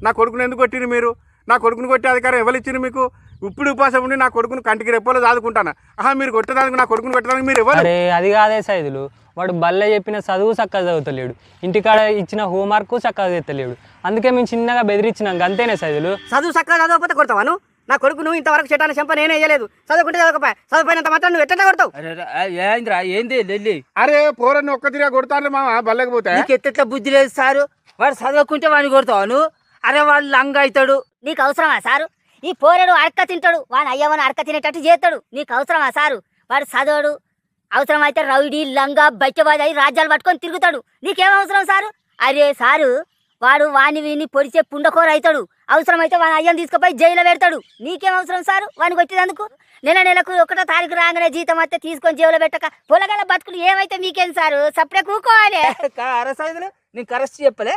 నా కొడుకుని ఎందుకు కొట్టిరు మీరు? నా కొడుకుని కొట్టే అధికారం ఎవరు ఇచ్చింది మీకు? ఇప్పుడు ఉపాసం ఉండి నా కొడుకుని కంటికి రెప్పలో దాదుకుంటాను. మీరు కొట్టడానికి నా కొడుకుని కొట్టడానికి మీరు ఎవరు? అరే అది కాదే సైదులు, వాడు బల్ల చెప్పిన చదువు చక్కగా చదువుతలేడు, ఇంటికాడ ఇచ్చిన హోంవర్క్ చక్కగా చేస్తలేడు, అందుకే మేము చిన్నగా బెదిరించినాం అంతేనే సైదులు. చదువు చక్కగా చదవకపోతే కొడతావాను? నా కొడుకు నువ్వు ఇంతవరకు చెట్టాన చెంప నేనే వేయలేదు. చదువుకుంటే చదవకపోయా, చదువుపోయినంత మాత్రం నువ్వు ఎట్లా కొడతావు? ఏంద్రా ఏంది లెల్లి? అరే పోరన్ని ఒక్క తిరిగా కొడతాను మా బల్లకపోతే. నీకు ఎట్లా బుద్ధి లేదు సారు? వాడు చదవకుంటే వాడిని కొడతావు నువ్వు? అరే వాడు లంగ అవుతాడు. నీకు అవసరమా సారు? ఈ పోరేడు అడక తింటాడు, వాని అయ్యవని అడక తినేటట్టు చేస్తాడు. నీకు అవసరమా సారు? వాడు చదవడు, అవసరమైతే రౌడీ లంగా బచ్చబాజీ అయి రాజ్యాలు పట్టుకొని తిరుగుతాడు. నీకేం అవసరం సారు? అరే సారు, వాడు వాని వీని పొడిచే పుండకోర అవుతాడు, అవసరమైతే వాని అయ్యని తీసుకుపోయి జైల్లో పెడతాడు. నీకేం అవసరం సారు వానికి వచ్చేందుకు? నెలకు 1వ తారీఖు రాగానే జీతం వస్తే తీసుకొని జైల్లో పెట్టక పొలగల బతుకులు ఏమైతే మీకేం సారు? సప్పుడే కూకోవాలి. అరే సైదులు నీకు కరెక్ట్ చెప్పలే.